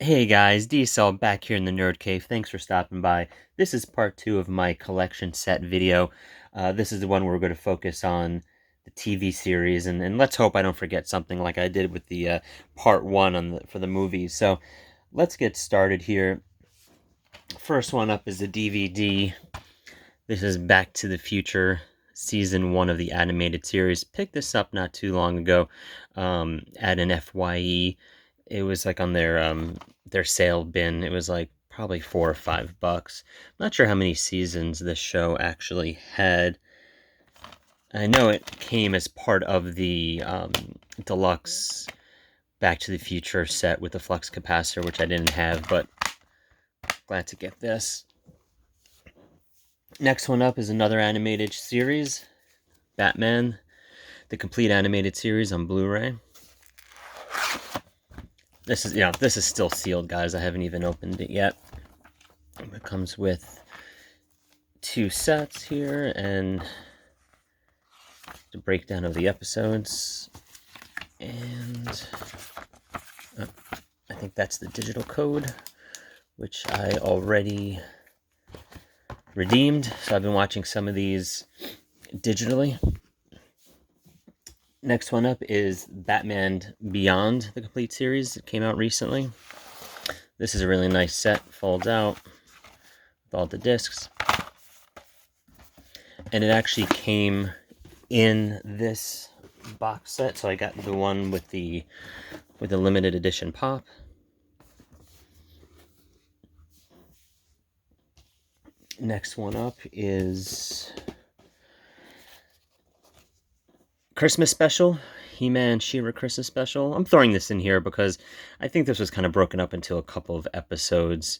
Hey guys, D-Cell back here in the Nerd Cave. Thanks for stopping by. This is part 2 of my collection set video. This is the one where we're going to focus on the TV series, and let's hope I don't forget something like I did with the part 1 for the movies. So let's get started here. First one up is the DVD. This is Back to the Future, Season 1 of the animated series. Picked this up not too long ago at an FYE. It was like on their sale bin. It was like probably $4 or $5. I'm not sure how many seasons this show actually had. I know it came as part of the deluxe Back to the Future set with the flux capacitor, which I didn't have, but glad to get this. Next one up is another animated series, Batman, the complete animated series on Blu-ray. This is still sealed, guys. I haven't even opened it yet. It comes with 2 sets here and the breakdown of the episodes. And I think that's the digital code, which I already redeemed. So I've been watching some of these digitally. Next one up is Batman Beyond, the complete series. It came out recently. This is a really nice set, folds out with all the discs. And it actually came in this box set, so I got the one with the limited edition pop. Next one up is Christmas special, He-Man She-Ra Christmas special. I'm throwing this in here because I think this was kind of broken up into a couple of episodes.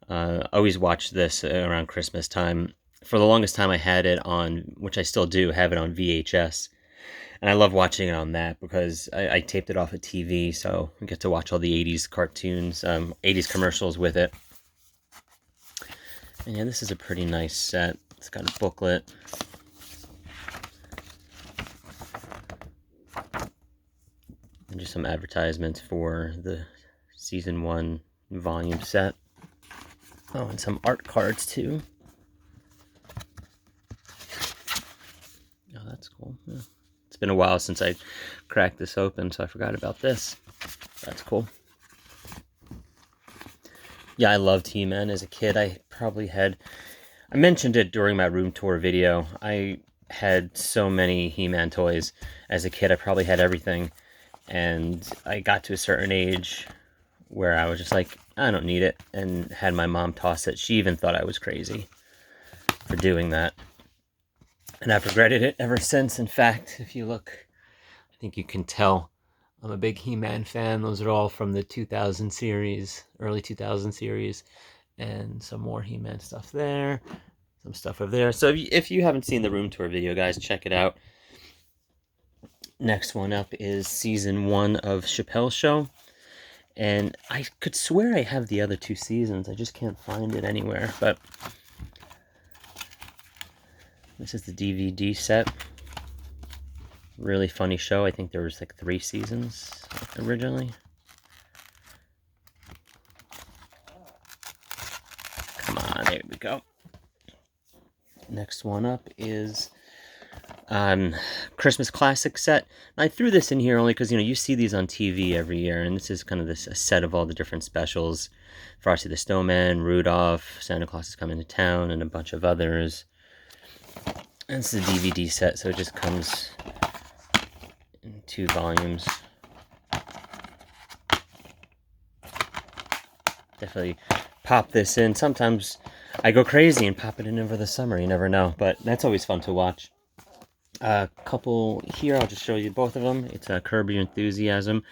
I always watched this around Christmas time. For the longest time I had it on, which I still do, have it on VHS. And I love watching it on that because I taped it off a TV, so I get to watch all the 80s cartoons, 80s commercials with it. And yeah, this is a pretty nice set. It's got a booklet. And just some advertisements for the Season 1 volume set. Oh, and some art cards too. Oh, that's cool. Yeah. It's been a while since I cracked this open, so I forgot about this. That's cool. Yeah, I loved He-Man as a kid. I mentioned it during my room tour video. I had so many He-Man toys as a kid. I probably had everything. And I got to a certain age where I was just like, I don't need it, and had my mom toss it. She even thought I was crazy for doing that. And I've regretted it ever since. In fact, if you look, I think you can tell I'm a big He-Man fan. Those are all from the 2000 series, early 2000 series, and some more He-Man stuff there, some stuff over there. So if you haven't seen the room tour video, guys, check it out. Next one up is Season 1 of Chappelle's Show. And I could swear I have the other 2 seasons. I just can't find it anywhere. But this is the DVD set. Really funny show. I think there was like 3 seasons originally. Come on, there we go. Next one up is Christmas classic set. I threw this in here only because you see these on TV every year, and this is kind of a set of all the different specials: Frosty the Snowman, Rudolph, Santa Claus is Coming to Town, and a bunch of others. And this is a DVD set, so it just comes in 2 volumes. Definitely pop this in. Sometimes I go crazy and pop it in over the summer. You never know, but that's always fun to watch. A couple here, I'll just show you both of them. It's Curb Your Enthusiasm,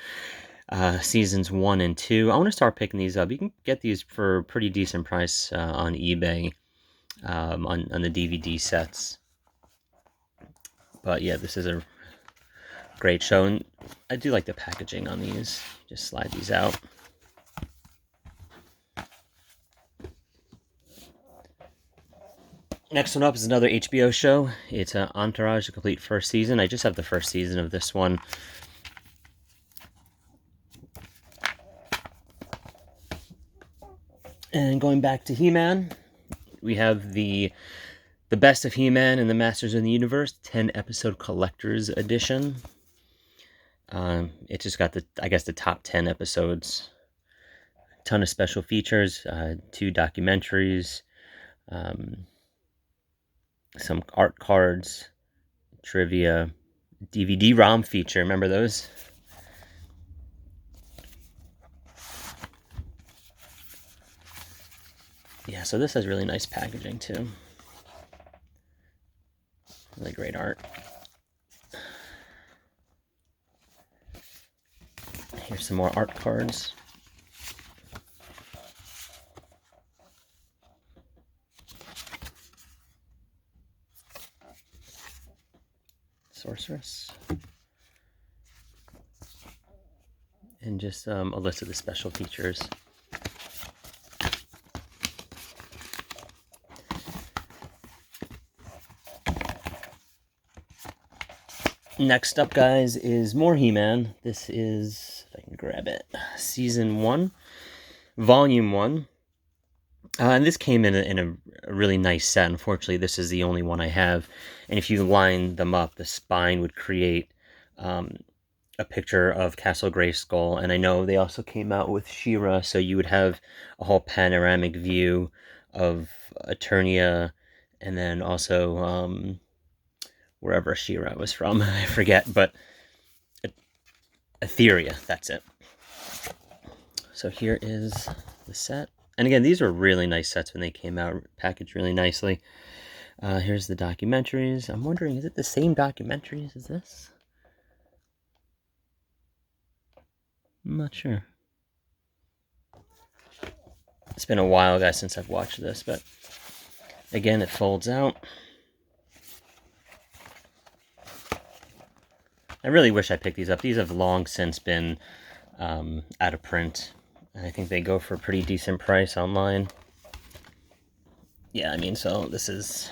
seasons 1 and 2. I want to start picking these up. You can get these for a pretty decent price on eBay, on the DVD sets. But yeah, this is a great show, and I do like the packaging on these. Just slide these out. Next one up is another HBO show. It's Entourage, the complete first season. I just have the first season of this one. And going back to He-Man, we have the Best of He-Man and the Masters of the Universe 10-episode collector's edition. It just got the top 10 episodes. A ton of special features, 2 documentaries, some art cards, trivia, DVD-ROM feature. Remember those? Yeah, so this has really nice packaging too. Really great art. Here's some more art cards. Sorceress. And just a list of the special features. Next up, guys, is more He-Man. This is, if I can grab it, Season 1, Volume 1. And this came in a really nice set. Unfortunately, this is the only one I have. And if you line them up, the spine would create a picture of Castle Grayskull. And I know they also came out with She-Ra, so you would have a whole panoramic view of Eternia, and then also wherever She-Ra was from, I forget, but Etheria, that's it. So here is the set. And again, these were really nice sets when they came out, packaged really nicely. Here's the documentaries. I'm wondering, is it the same documentaries as this? I'm not sure. It's been a while, guys, since I've watched this, but again, it folds out. I really wish I picked these up. These have long since been out of print. And I think they go for a pretty decent price online. Yeah, I mean, so this is...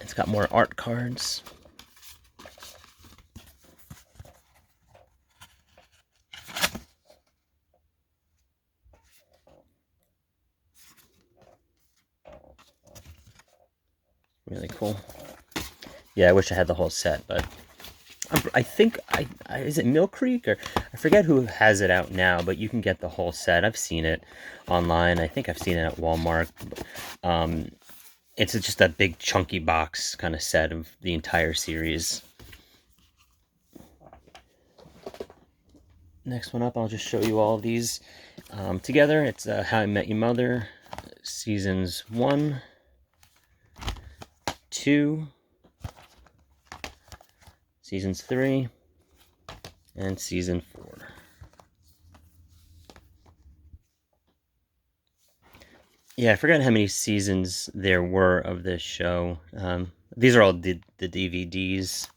It's got more art cards. Really cool. Yeah, I wish I had the whole set, but I think is it Mill Creek, or I forget who has it out now, but you can get the whole set. I've seen it online. I think I've seen it at Walmart. It's just a big chunky box kind of set of the entire series. Next one up, I'll just show you all of these together. It's How I Met Your Mother, Seasons 1, 2, Seasons 3, and Season 4. Yeah, I forgot how many seasons there were of this show. These are all the DVDs.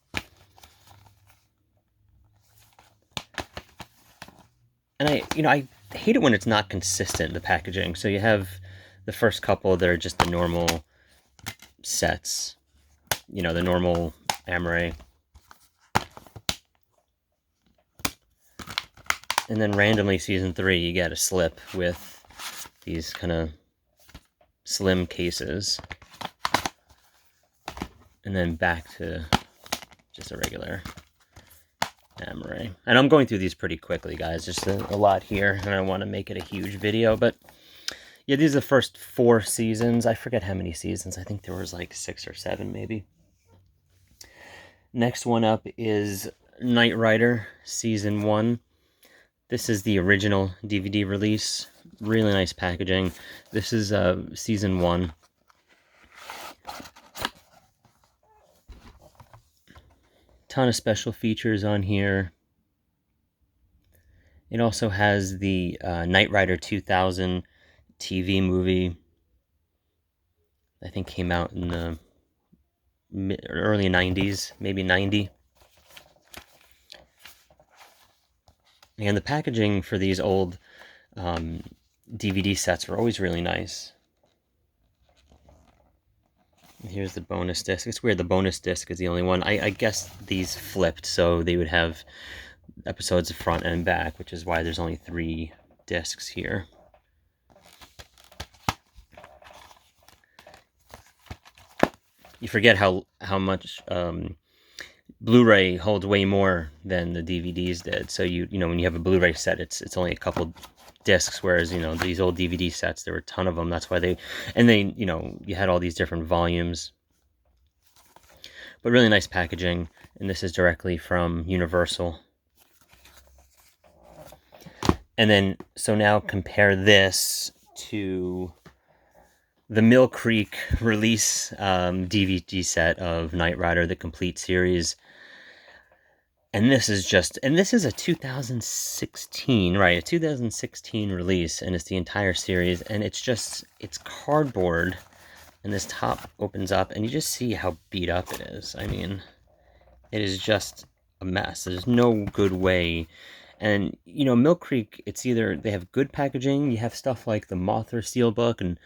And I hate it when it's not consistent, the packaging. So you have the first couple that are just the normal sets. The normal Amaray. And then randomly, Season 3, you get a slip with these kind of slim cases. And then back to just a regular Amaray. And I'm going through these pretty quickly, guys. Just a lot here, and I want to make it a huge video. But yeah, these are the first 4 seasons. I forget how many seasons. I think there was like 6 or 7, maybe. Next one up is Knight Rider, Season 1. This is the original DVD release. Really nice packaging. This is Season 1. Ton of special features on here. It also has the Knight Rider 2000 TV movie. I think came out in the early 90s, maybe 90. And the packaging for these old DVD sets were always really nice. Here's the bonus disc. It's weird, the bonus disc is the only one. I guess these flipped, so they would have episodes front and back, which is why there's only 3 discs here. You forget how much Blu-ray holds way more than the DVDs did. So you know, when you have a Blu-ray set, it's only a couple discs, whereas, you know, these old DVD sets, there were a ton of them. That's why they, you know, you had all these different volumes. But really nice packaging, and this is directly from Universal. And then, so now compare this to the Mill Creek release DVD set of Knight Rider, the complete series. And this is a 2016, right? A 2016 release, and it's the entire series, and it's cardboard, and this top opens up, and you just see how beat up it is. I mean, it is just a mess. There's no good way. And, you know, Mill Creek, it's either they have good packaging, you have stuff like the Mothra Steelbook and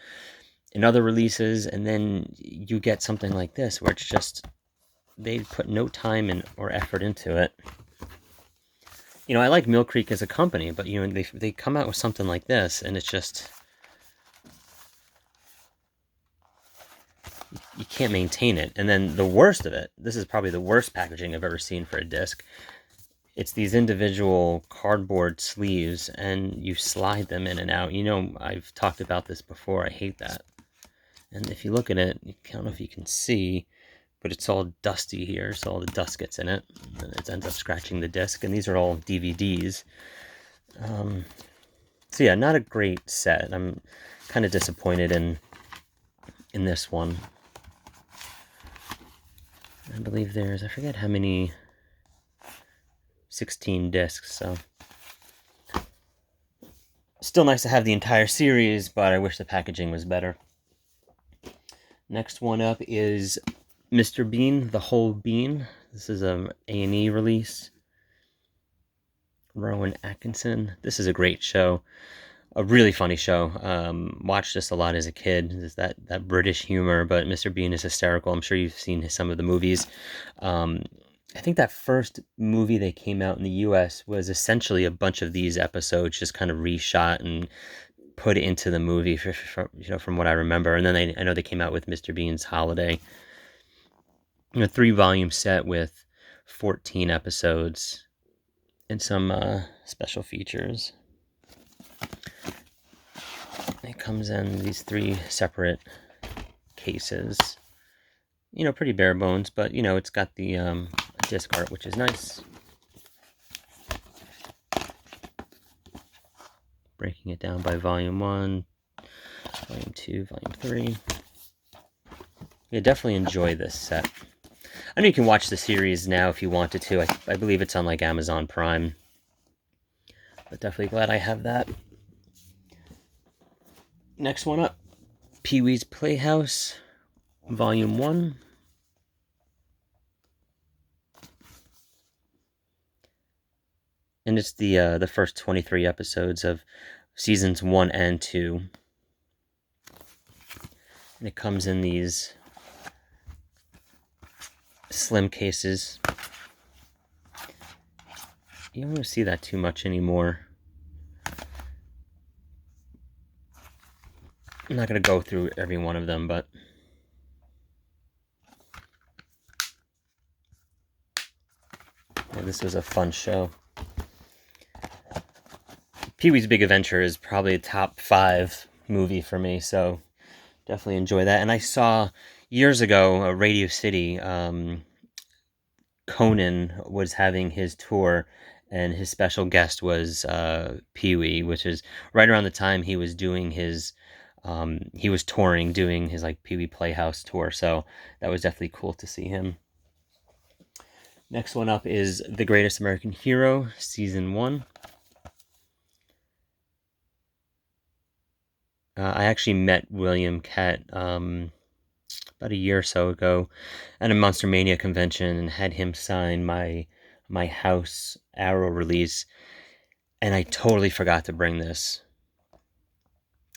other releases, and then you get something like this, where it's just, they put no time or effort into it. You know, I like Mill Creek as a company, but, you know, they come out with something like this, and it's just, you can't maintain it. And then the worst of it, this is probably the worst packaging I've ever seen for a disc. It's these individual cardboard sleeves, and you slide them in and out. You know, I've talked about this before. I hate that. And if you look at it, I don't know if you can see, but it's all dusty here, so all the dust gets in it, and it ends up scratching the disc. And these are all DVDs. So yeah, not a great set. I'm kind of disappointed in this one. I believe there's, I forget how many, 16 discs, so still nice to have the entire series, but I wish the packaging was better. Next one up is Mr. Bean, The Whole Bean. This is an A&E release. Rowan Atkinson. This is a great show. A really funny show. Watched this a lot as a kid. There's that British humor, but Mr. Bean is hysterical. I'm sure you've seen some of the movies. I think that first movie they came out in the US was essentially a bunch of these episodes just kind of reshot and put into the movie, you know, from what I remember. And then I know they came out with Mr. Bean's Holiday. You know, 3-volume set with 14 episodes and some special features. It comes in these 3 separate cases. You know, pretty bare bones, but, you know, it's got the disc art, which is nice. Breaking it down by volume 1, volume 2, volume 3. Yeah, definitely enjoy this set. I know you can watch the series now if you wanted to. I believe it's on like Amazon Prime. But definitely glad I have that. Next one up, Pee-wee's Playhouse, volume 1. And it's the first 23 episodes of seasons 1 and 2. And it comes in these slim cases. You don't want to see that too much anymore. I'm not going to go through every one of them, but yeah, this was a fun show. Pee-wee's Big Adventure is probably a top 5 movie for me, so definitely enjoy that. And I saw years ago, Radio City, Conan was having his tour, and his special guest was Pee-wee, which is right around the time he was doing his, he was touring, doing his like Pee-wee Playhouse tour, so that was definitely cool to see him. Next one up is The Greatest American Hero, Season 1. I actually met William Kett about a year or so ago at a Monster Mania convention and had him sign my House Arrow release, and I totally forgot to bring this.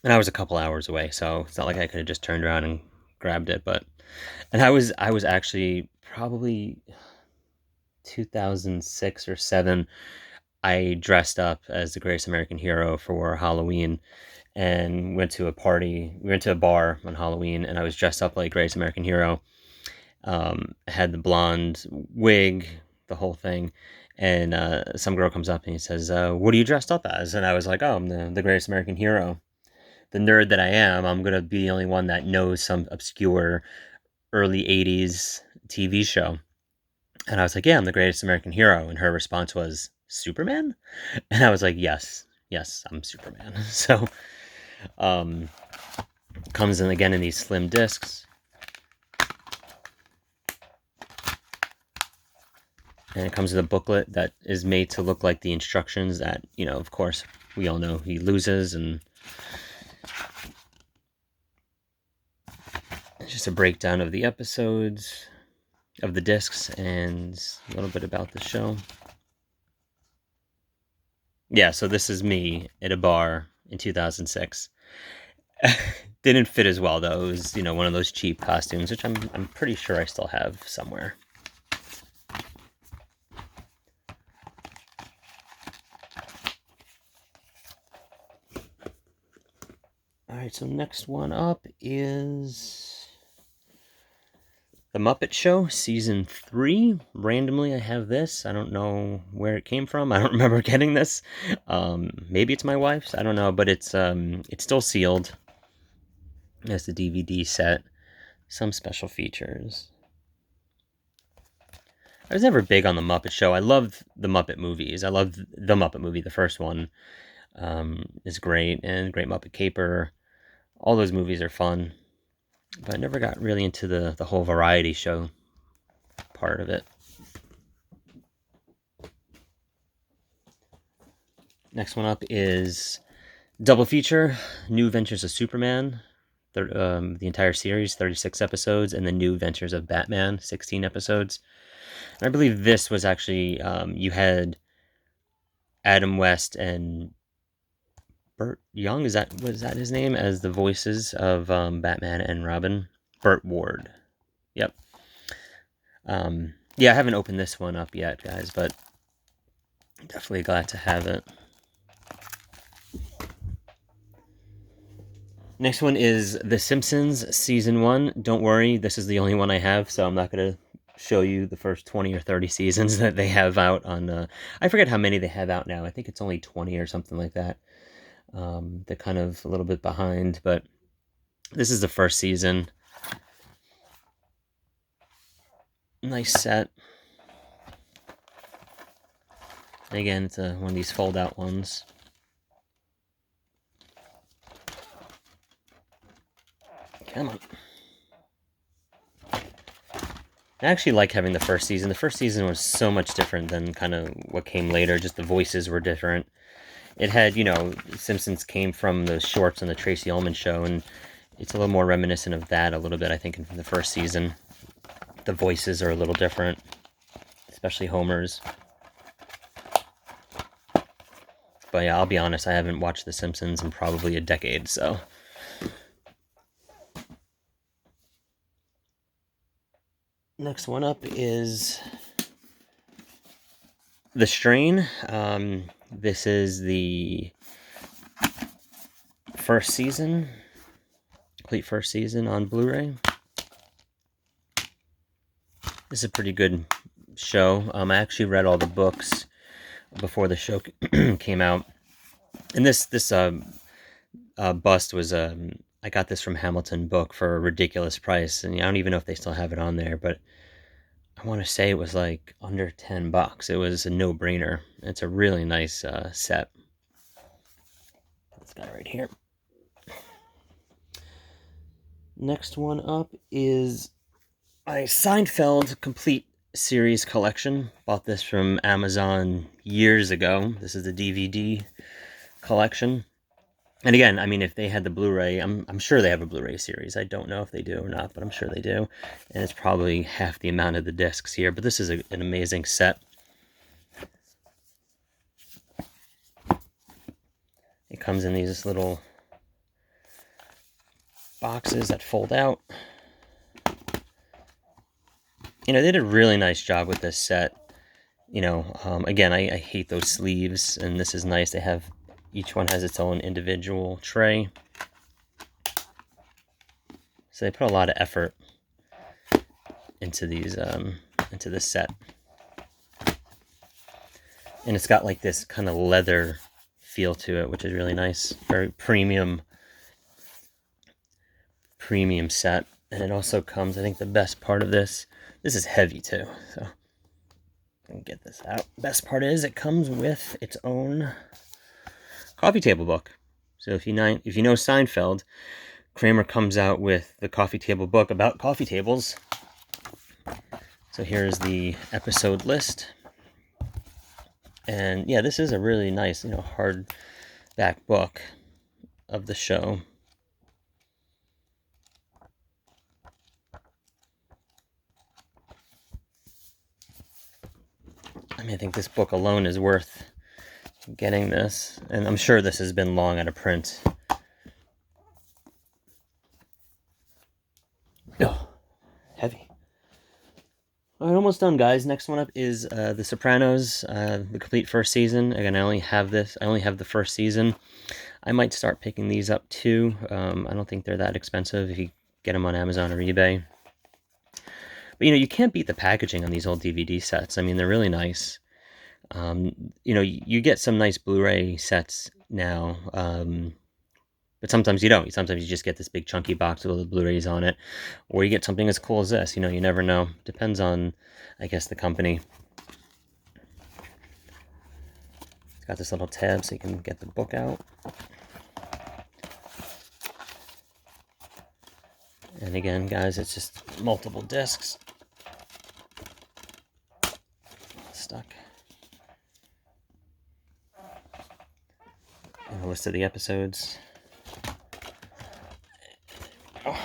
And I was a couple hours away, so it's not like I could have just turned around and grabbed it. And I was actually probably 2006 or 7. I dressed up as the Greatest American Hero for Halloween and went to a party. We went to a bar on Halloween, and I was dressed up like Greatest American Hero. Had the blonde wig, the whole thing. And some girl comes up and he says, "What are you dressed up as?" And I was like, "Oh, I'm the Greatest American Hero." The nerd that I am, I'm gonna be the only one that knows some obscure early '80s TV show. And I was like, "Yeah, I'm the Greatest American Hero." And her response was, "Superman?" And I was like, "Yes, yes, I'm Superman." So, um, comes in again in these slim discs. And it comes with a booklet that is made to look like the instructions that, of course, we all know he loses. And it's just a breakdown of the episodes, of the discs, and a little bit about the show. Yeah, so this is me at a bar in 2006. Didn't fit as well, though. It was, one of those cheap costumes, which I'm pretty sure I still have somewhere. All right, so next one up is The Muppet Show, Season 3. Randomly, I have this. I don't know where it came from. I don't remember getting this. Maybe it's my wife's. I don't know, but it's still sealed. It's the DVD set. Some special features. I was never big on The Muppet Show. I loved the Muppet movies. I loved the Muppet movie. The first one is great, and Great Muppet Caper. All those movies are fun. But I never got really into the whole variety show part of it. Next one up is double feature, New Adventures of Superman, the entire series, 36 episodes, and the New Adventures of Batman, 16 episodes. And I believe this was actually, you had Adam West and Burt Young, was that his name, as the voices of Batman and Robin? Burt Ward. Yep. Yeah, I haven't opened this one up yet, guys, but definitely glad to have it. Next one is The Simpsons Season 1. Don't worry, this is the only one I have, so I'm not going to show you the first 20 or 30 seasons that they have out on... I forget how many they have out now. I think it's only 20 or something like that. They're kind of a little bit behind, but this is the first season. Nice set. Again, it's one of these fold-out ones. Come on. I actually like having the first season. The first season was so much different than kind of what came later. Just the voices were different. It had, Simpsons came from the shorts on the Tracy Ullman Show, and it's a little more reminiscent of that a little bit, I think, in the first season. The voices are a little different, especially Homer's. But yeah, I'll be honest, I haven't watched The Simpsons in probably a decade, so... Next one up is The Strain. This is the first season, complete first season on Blu-ray. This is a pretty good show. I actually read all the books before the show came out. And this bust was... I got this from Hamilton Book for a ridiculous price, and I don't even know if they still have it on there, but I want to say it was like under $10. It was a no-brainer. It's a really nice set. This guy right here. Next one up is my Seinfeld complete series collection. Bought this from Amazon years ago. This is the DVD collection. And again, I mean, if they had the Blu-ray, I'm sure they have a Blu-ray series. I don't know if they do or not, but I'm sure they do. And it's probably half the amount of the discs here. But this is an amazing set. It comes in these little boxes that fold out. They did a really nice job with this set. You know, again, I hate those sleeves, and this is nice. They have, each one has its own individual tray. So they put a lot of effort into these, into this set. And it's got like this kind of leather feel to it, which is really nice. Very premium set. And it also comes, I think the best part of this is heavy too, so I can get this out. Best part is it comes with its own coffee table book. So if you know Seinfeld, Kramer comes out with the coffee table book about coffee tables. So here's the episode list. And yeah, this is a really nice, hardback book of the show. I mean, I think this book alone is worth getting this. And I'm sure this has been long out of print. Oh, heavy. All right, almost done, guys. Next one up is The Sopranos, the complete first season. Again, I only have the first season. I might start picking these up too. I don't think they're that expensive if you get them on Amazon or eBay. But you can't beat the packaging on these old DVD sets. I mean, they're really nice. You get some nice Blu-ray sets now, but sometimes you don't. Sometimes you just get this big chunky box with all the Blu-rays on it, or you get something as cool as this. You never know. Depends on, I guess, the company. It's got this little tab so you can get the book out. And again, guys, it's just multiple discs. Stuck. And a list of the episodes. Oh.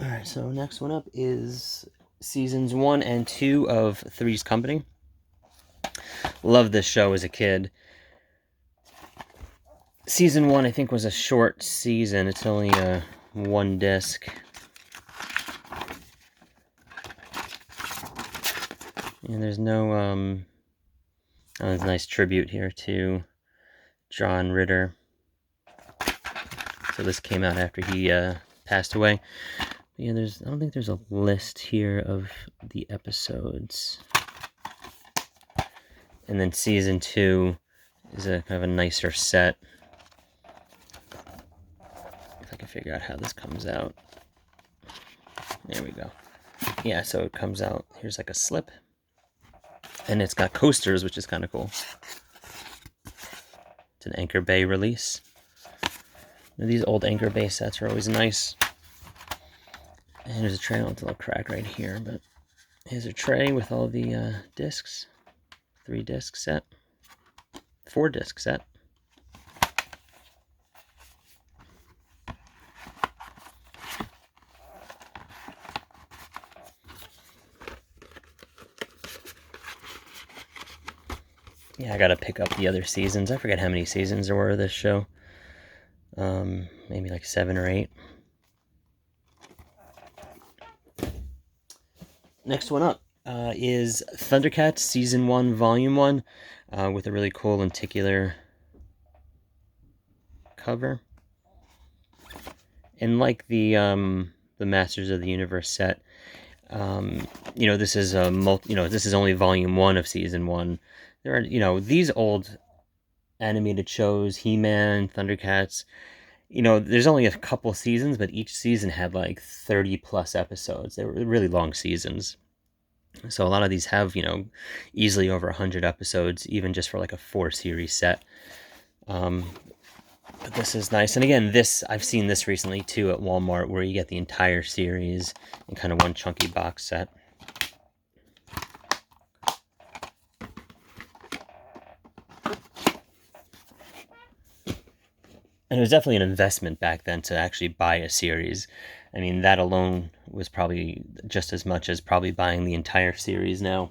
Alright, so next one up is seasons 1 and 2 of Three's Company. Loved this show as a kid. Season 1, I think, was a short season. It's only one disc. And there's no, there's a nice tribute here to John Ritter. So this came out after he passed away. But yeah, I don't think there's a list here of the episodes. And then season 2 is a kind of a nicer set. If I can figure out how this comes out. There we go. Yeah, so it comes out, here's like a slip. And it's got coasters, which is kind of cool. It's an Anchor Bay release. These old Anchor Bay sets are always nice. And there's a tray, it's a little crack right here, but here's a tray with all the discs. 3-disc set. 4-disc set. Yeah, I gotta pick up the other seasons. I forget how many seasons there were of this show. Maybe like 7 or 8. Next one up is Thundercats Season 1, Volume 1, with a really cool lenticular cover. And like the Masters of the Universe set, this is this is only Volume 1 of Season 1. There are, these old animated shows, He-Man, Thundercats, there's only a couple seasons, but each season had like 30 plus episodes. They were really long seasons. So a lot of these have, easily over 100 episodes, even just for like a 4-series set. But this is nice. And again, I've seen this recently too at Walmart, where you get the entire series in kind of one chunky box set. And it was definitely an investment back then to actually buy a series. I mean, that alone was probably just as much as probably buying the entire series now.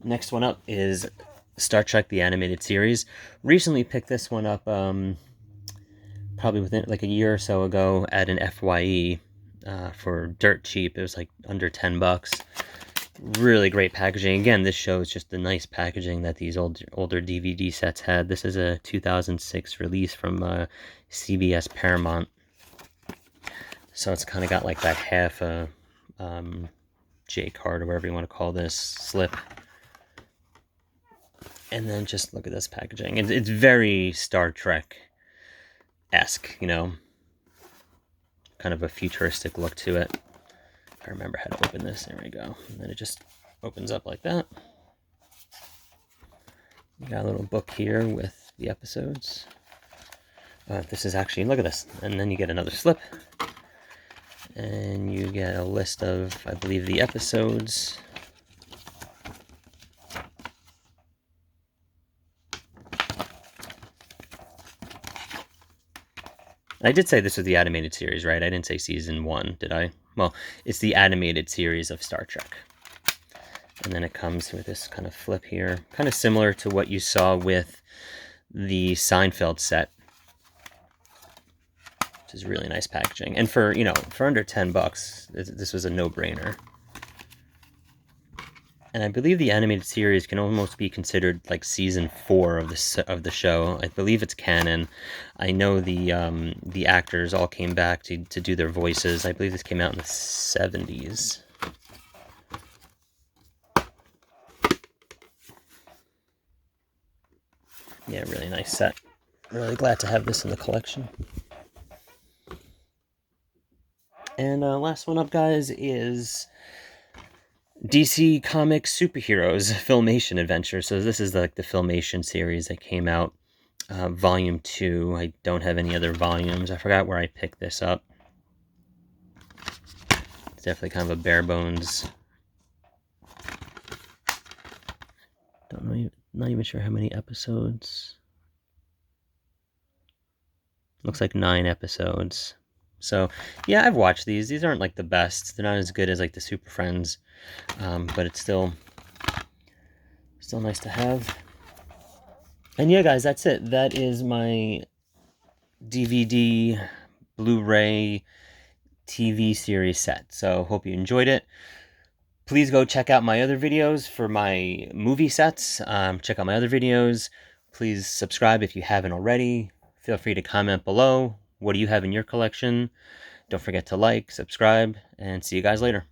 Next one up is Star Trek the Animated Series. Recently picked this one up, probably within like a year or so ago at an FYE for dirt cheap. It was like under $10. Really great packaging. Again, this shows just the nice packaging that these older DVD sets had. This is a 2006 release from CBS Paramount. So it's kind of got like that half J card or whatever you want to call this slip. And then just look at this packaging. It's very Star Trek-esque, you know, kind of a futuristic look to it. I remember how to open this. There we go. And then it just opens up like that. You got a little book here with the episodes. This is actually, look at this. And then you get another slip. And you get a list of, I believe, the episodes. I did say this was the animated series, right? I didn't say season 1, did I? Well, it's the animated series of Star Trek. And then it comes with this kind of flip here. Kind of similar to what you saw with the Seinfeld set. Which is really nice packaging. And for, you know, for under $10, this was a no-brainer. And I believe the animated series can almost be considered like season 4 of the show. I believe it's canon. I know the actors all came back to do their voices. I believe this came out in the 70s. Yeah, really nice set. Really glad to have this in the collection. And last one up, guys, is DC Comics Superheroes Filmation Adventure. So this is like the Filmation series that came out, Volume 2. I don't have any other volumes. I forgot where I picked this up. It's definitely kind of a bare bones. Don't know, not even sure how many episodes. Looks like 9 episodes. So, yeah, I've watched these. These aren't like the best. They're not as good as like the Super Friends, but it's still nice to have. And yeah, guys, that's it. That is my DVD, Blu-ray, TV series set. So, hope you enjoyed it. Please go check out my other videos for my movie sets. Check out my other videos. Please subscribe if you haven't already. Feel free to comment below. What do you have in your collection? Don't forget to like, subscribe, and see you guys later.